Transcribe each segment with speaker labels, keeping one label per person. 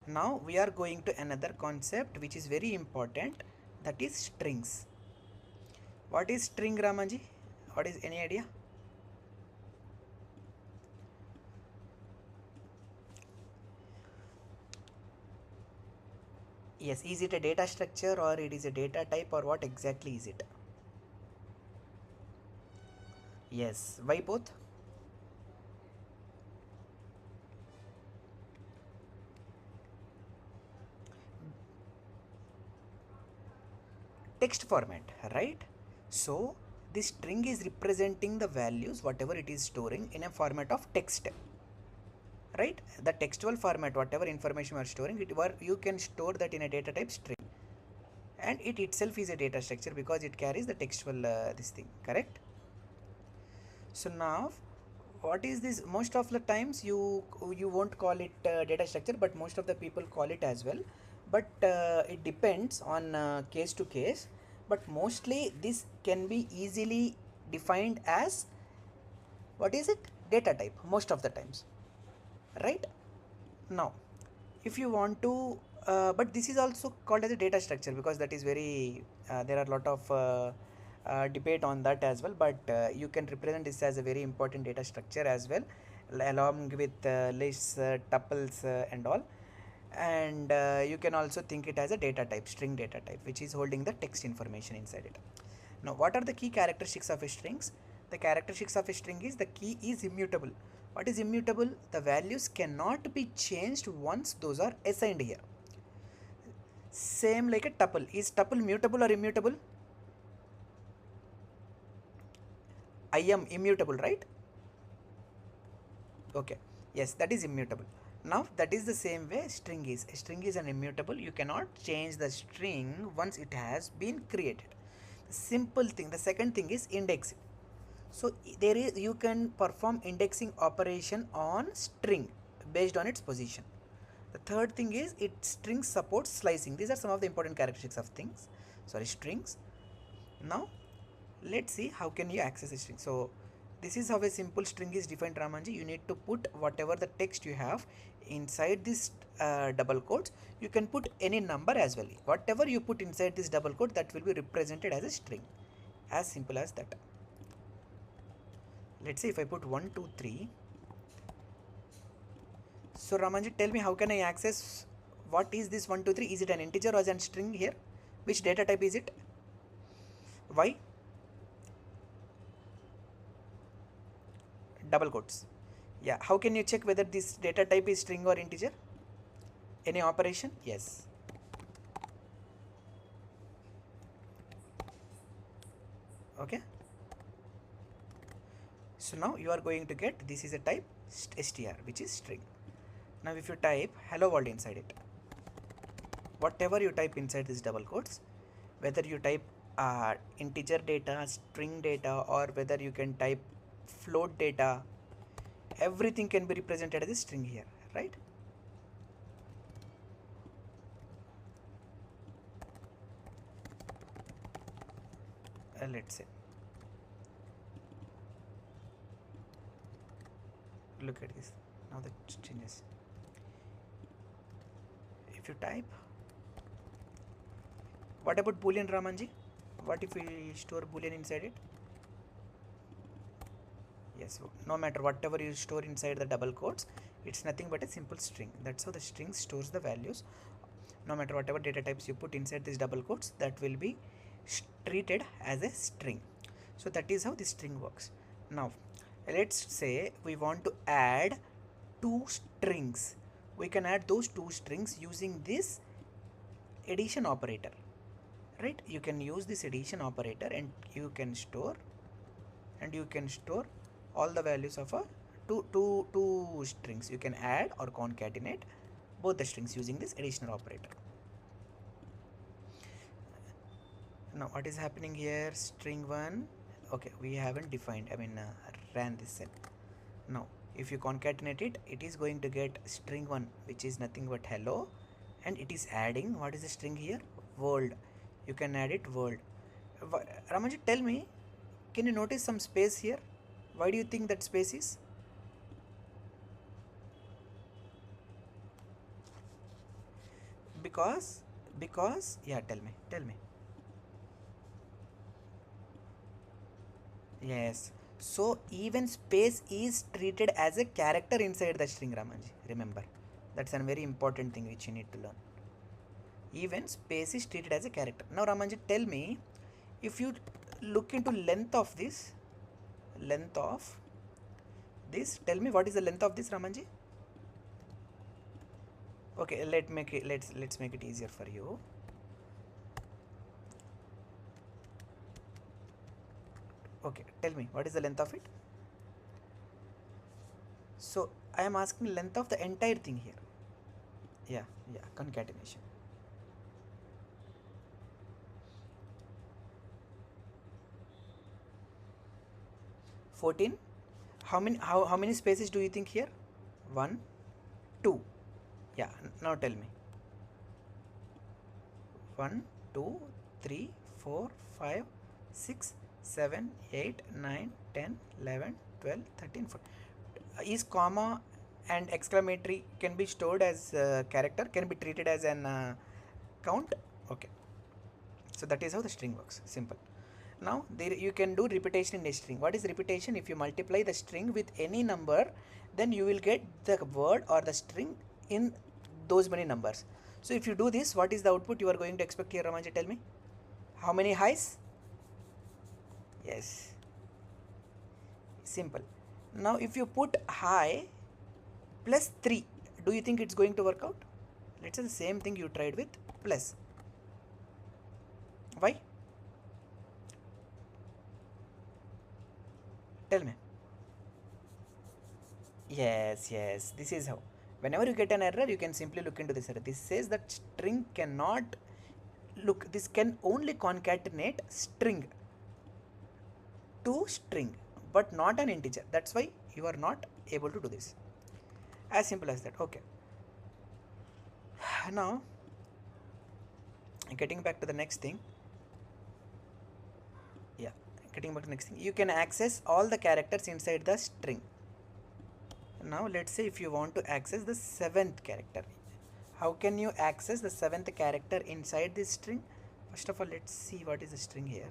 Speaker 1: Now we are going to another concept which is very important, that is strings. What is string, Ramanji? What is, any idea? Yes, is it a data structure or it is a data type, or what exactly is it? Yes, why both? Text format, right? So this string is representing the values whatever it is storing in a format of text, right? The textual format, whatever information you are storing, you can store that in a data type string, and it itself is a data structure because it carries the textual this thing, correct? So now what is this? Most of the times you won't call it data structure, but most of the people call it as well. But it depends on case to case. But mostly this can be easily defined as, what is it, data type most of the times, right? Now if you want to but this is also called as a data structure because that is very there are a lot of debate on that as well, but you can represent this as a very important data structure as well, along with lists, tuples, and all. And you can also think it as a data type, string data type, which is holding the text information inside it. Now what are the key characteristics of a strings? The characteristics of a string is, the key is immutable. What is immutable? The values cannot be changed once those are assigned here. Same like a tuple. Is tuple mutable or immutable? I am immutable, right? Okay. Yes, that is immutable. Now that is the same way string is. A string is an immutable. You cannot change the string once it has been created. Simple thing. The second thing is indexing. So there is, you can perform indexing operation on string based on its position. The third thing is, it string supports slicing. These are some of the important characteristics of things. Sorry, strings. Now let's see how can you access a string. So this is how a simple string is defined, Ramanji. You need to put whatever the text you have inside this double quotes. You can put any number as well. Whatever you put inside this double quote, that will be represented as a string. As simple as that. Let's see if I put 1 2 3. So Ramanji, tell me, how can I access, what is this 1 2 3? Is it an integer or is it a string here? Which data type is it? Why? Double quotes. Yeah, how can you check whether this data type is string or integer? Any operation? Yes. Okay. So now you are going to get, this is a type str, which is string. Now if you type hello world inside it, whatever you type inside this double quotes, whether you type integer data, string data, or whether you can type float data, everything can be represented as a string here, right? Let's say, look at this. Now the changes. If you type, what about boolean, Ramanji? What if we store boolean inside it? Yes, no matter whatever you store inside the double quotes, it's nothing but a simple string. That's how the string stores the values. No matter whatever data types you put inside these double quotes, that will be treated as a string. So that is how the string works. Now let's say we want to add two strings. We can add those two strings using this addition operator, right? You can use this addition operator and you can store all the values of a two strings. You can add or concatenate both the strings using this additional operator. Now what is happening here? String 1, okay, we haven't defined, ran this cell. Now if you concatenate it, it is going to get string 1, which is nothing but hello, and it is adding, what is the string here? World. You can add it world. Ramaji, tell me, can you notice some space here? Why do you think that space is? Because yeah, tell me. Yes. So even space is treated as a character inside the string, Ramanji. Remember, that's a very important thing which you need to learn. Even space is treated as a character. Now, Ramanji, tell me, if you look into length of this, tell me what is the length of this, Ramanji? Okay, let's make it easier for you. Okay, tell me what is the length of it. So I am asking length of the entire thing here. Yeah, yeah, concatenation. 14. How many spaces do you think here? 1, 2. Yeah, now tell me. 1, 2, 3, 4, 5, 6, 7, 8, 9, 10, 11, 12, 13, 14. Is comma and exclamatory can be stored as character, can be treated as an count? Okay. So that is how the string works. Simple. Now there you can do repetition in a string. What is repetition? If you multiply the string with any number, then you will get the word or the string in those many numbers. So if you do this, what is the output you are going to expect here, Ramanji? Tell me. How many highs? Yes. Simple. Now if you put high plus 3, do you think it's going to work out? Let's say the same thing you tried with plus. Why? Tell me. Yes, this is how. Whenever you get an error, you can simply look into this error. This says that string cannot look, this can only concatenate string to string, but not an integer. That's why you are not able to do this. As simple as that. Okay. Now, getting back to the next thing. Yeah, getting back to the next thing. You can access all the characters inside the string. Now let's say if you want to access the 7th character, how can you access the 7th character inside this string? First of all, let's see what is the string here.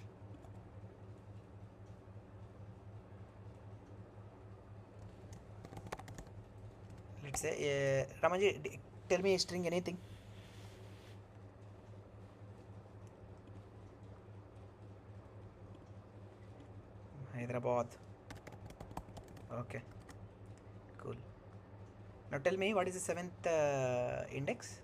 Speaker 1: Let's say Ramaji, tell me a string, anything. Hyderabad. Okay, cool. Now tell me what is the 7th index?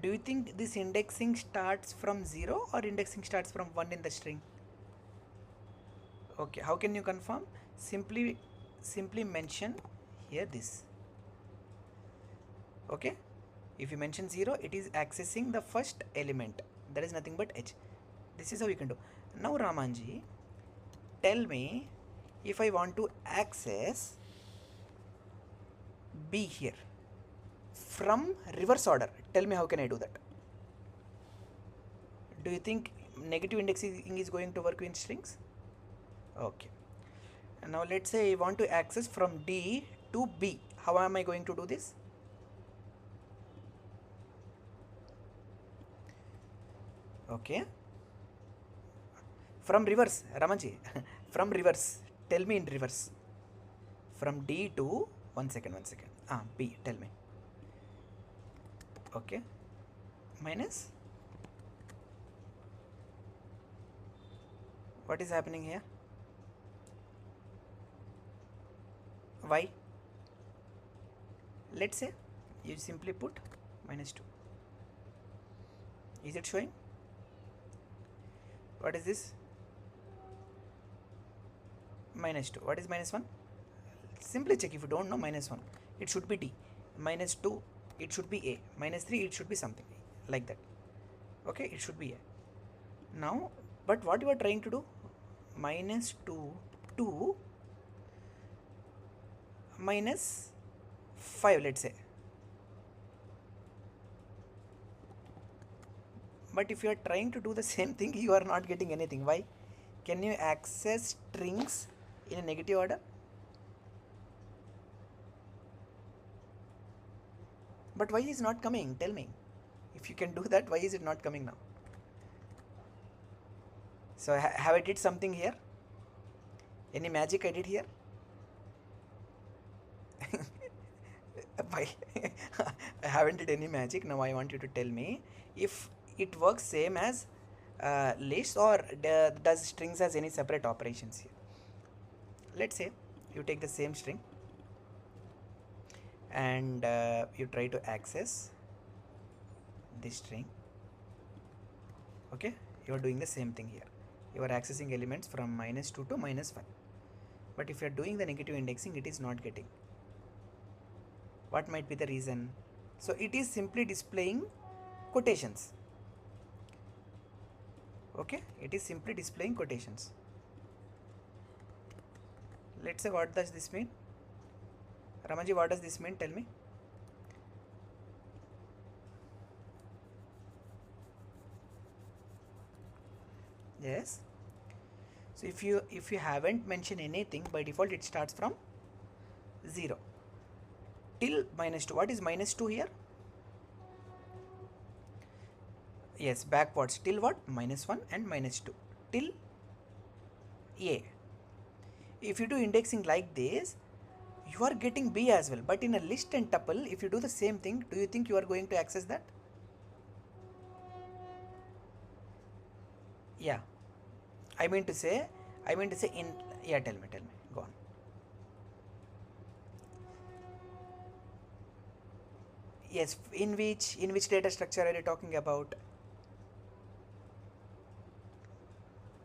Speaker 1: Do you think this indexing starts from 0 or indexing starts from 1 in the string? Okay, how can you confirm? Simply mention here this. Okay, if you mention 0, it is accessing the first element, that is nothing but h. This is how you can do. Now Ramanji, tell me, if I want to access B here from reverse order, tell me how can I do that? Do you think negative indexing is going to work in strings? Okay. And now let's say I want to access from D to B. How am I going to do this? Okay. From reverse, Ramanji. From reverse. Tell me in reverse. From D to, one second. B, tell me. Okay. Minus. What is happening here? Why? Let's say you simply put -2. Is it showing? What is this? -2. What is -1? Simply check. If you don't know, -1, it should be D. -2, it should be A. -3, it should be something like that. Okay, it should be A. Now, but what you are trying to do? -2 to -5, let's say. But if you are trying to do the same thing, you are not getting anything. Why? Can you access strings in a negative order? But why is not coming? Tell me. If you can do that, why is it not coming now? So have I did something here? Any magic I did here? Why? I haven't did any magic. Now I want you to tell me if it works same as lists, or does strings has any separate operations here. Let's say you take the same string and you try to access this string. Okay, you are doing the same thing here. You are accessing elements from -2 to -5. But if you are doing the negative indexing, it is not getting. What might be the reason? So it is simply displaying quotations. Okay, it is simply displaying quotations. Let's say, what does this mean? Ramaji, what does this mean? Tell me. Yes. So if you haven't mentioned anything, by default it starts from 0 till -2. What is -2 here? Yes, backwards till what? -1 and -2 till A. If you do indexing like this, you are getting B as well. But in a list and tuple, if you do the same thing, do you think you are going to access that? Yeah. I mean to say in, yeah, tell me, go on. Yes, in which data structure are you talking about?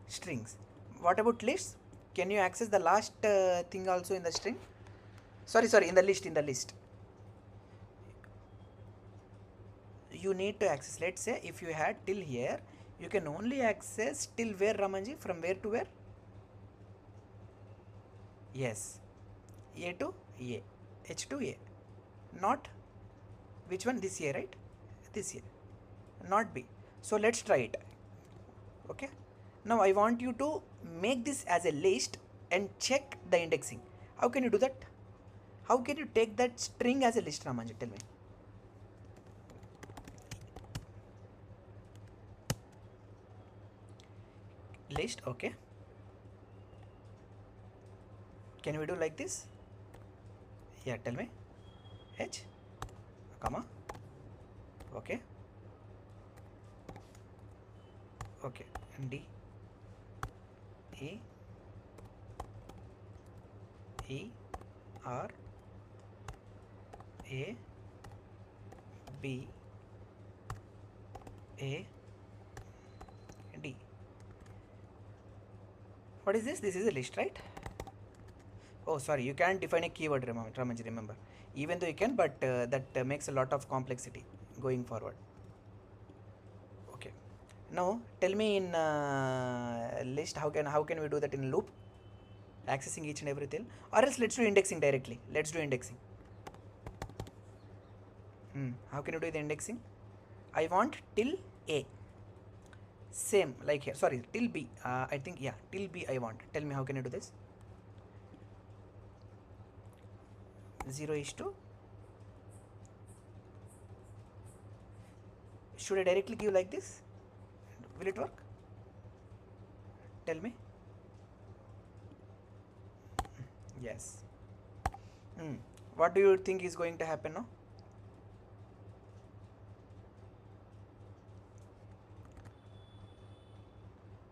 Speaker 1: Strings. What about lists? Can you access the last thing also in the string? Sorry, in the list. You need to access, let's say if you had till here, you can only access till where, Ramanji? From where to where? Yes, A to A, H to A, not which one? This A, right? This A, not B. So let's try it. Okay, now I want you to make this as a list and check the indexing. How can you do that? How can you take that string as a list, Ramanji? Tell me. List, okay. Can we do like this? Yeah, tell me. H, comma, okay, okay, D, E, E, R, A, B, A, D. What is this? This is a list, right? Oh, sorry, you can't define a keyword, Ramanji, remember. Even though you can, but that makes a lot of complexity going forward. Okay. Now, tell me in list, how can we do that in loop? Accessing each and everything. Or else let's do indexing directly. Let's do indexing. How can you do the indexing? I want till A. Same like here. Sorry, till B. I think, yeah, till B I want. Tell me, how can you do this? 0 is to, should I directly give like this? Will it work? Tell me. Yes. What do you think is going to happen now?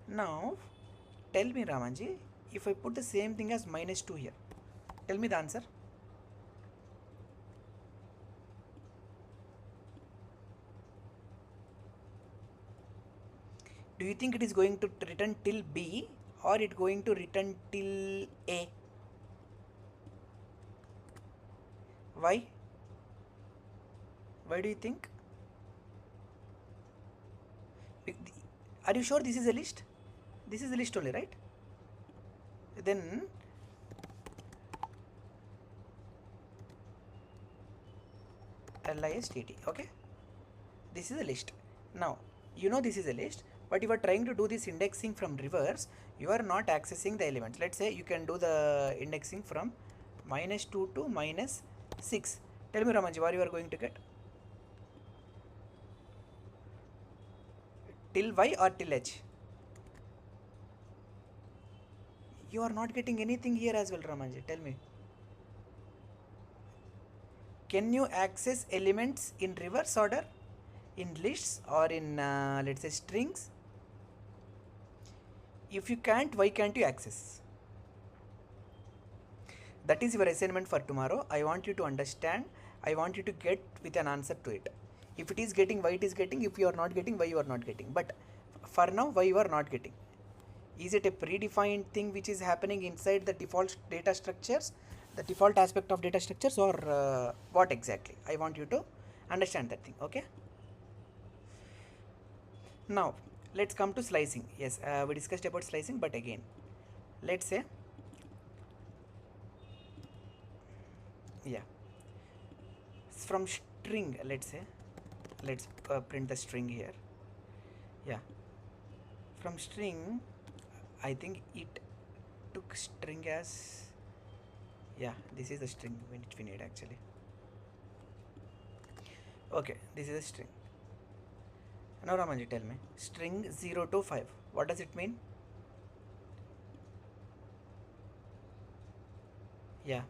Speaker 1: Now tell me, Ramanji, if I put the same thing as -2 here, tell me the answer. Do you think it is going to return till B, or it going to return till A? Why? Why do you think? Are you sure this is a list? This is a list only, right? Then list, okay? This is a list. Now, you know this is a list, but if you are trying to do this indexing from reverse, you are not accessing the elements. Let's say you can do the indexing from -2 to -6. Tell me, Ramanji, what you are going to get? till y or till h? You are not getting anything here as well, Ramanji. Tell me. Can you access elements in reverse order, in lists or in let's say strings? If you can't, why can't you access? That is your assignment for tomorrow. I want you to understand. I want you to get with an answer to it. If it is getting, why it is getting. If you are not getting, why you are not getting. But for now, why you are not getting? Is it a predefined thing which is happening inside the default data structures, the default aspect of data structures, or what exactly? I want you to understand that thing. Okay. Now let's come to slicing. Yes, we discussed about slicing, but again, let's say, yeah, from string, let's say, let's print the string here. Yeah, from string, I think it took string as, yeah, this is the string which we need actually. Okay, this is a string. Now Ramanji, tell me, string 0 to 5, what does it mean? Yeah.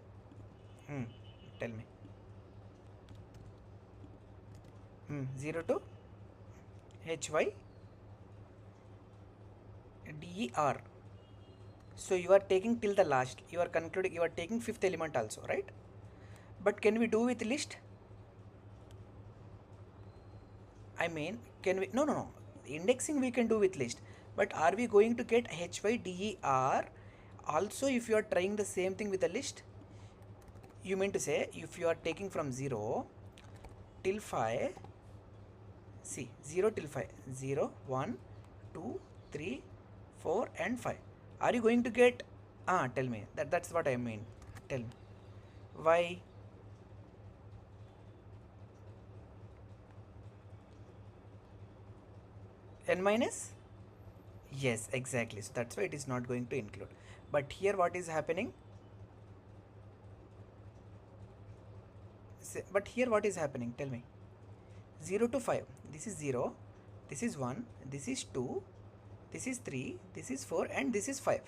Speaker 1: Tell me. 0 to HY DER. So you are taking till the last, you are concluding, you are taking fifth element also, right? But can we do with list? I mean, can we? No. Indexing we can do with list. But are we going to get HYDER also if you are trying the same thing with a list? You mean to say if you are taking from 0 till 5, see 0 till 5, 0, 1, 2, 3, 4 and 5. Are you going to get, tell me, that's what I mean. Tell me. Why? N minus? Yes, exactly. So that's why it is not going to include. But here what is happening? But here what is happening? Tell me. 0 to 5. This is 0. This is 1. This is 2. This is 3. This is 4. And this is 5.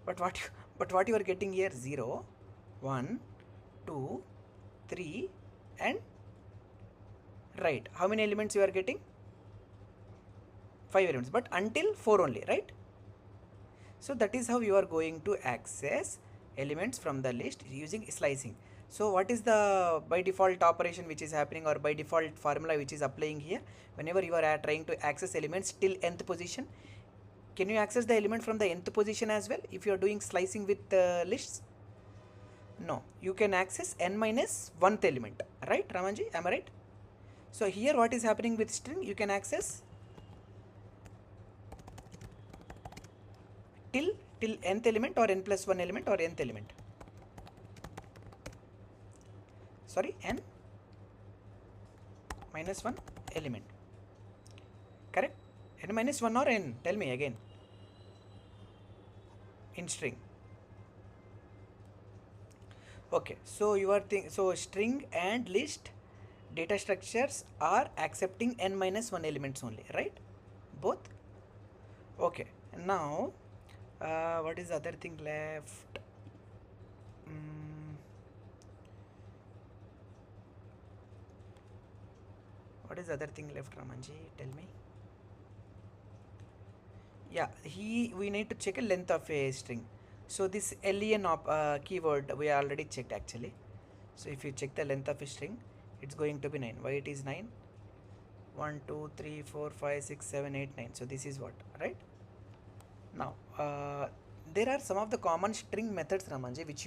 Speaker 1: But what you are getting here? 0, 1, 2, 3 and right. How many elements you are getting? 5 elements. But until 4 only, right? So that is how you are going to access elements from the list using slicing. So what is the by default operation which is happening, or by default formula which is applying here? Whenever you are trying to access elements till nth position, can you access the element from the nth position as well if you are doing slicing with lists? No, you can access n minus 1th element, right Ramanji? Am I right? So here what is happening with string? You can access till nth element or n plus 1 element or nth element. Sorry, n minus 1 element. Correct? N minus 1 or n? Tell me again. In string. Okay, so you are so string and list data structures are accepting n minus 1 elements only, right? Both? Okay, now what is the other thing left? What is the other thing left, Ramanji? Tell me. Yeah, we need to check a length of a string. So this len keyword we already checked actually. So if you check the length of a string, it's going to be 9. Why it is 9? 1, 2, 3, 4, 5, 6, 7, 8, 9. So this is what, right? Now there are some of the common string methods, Ramanji, which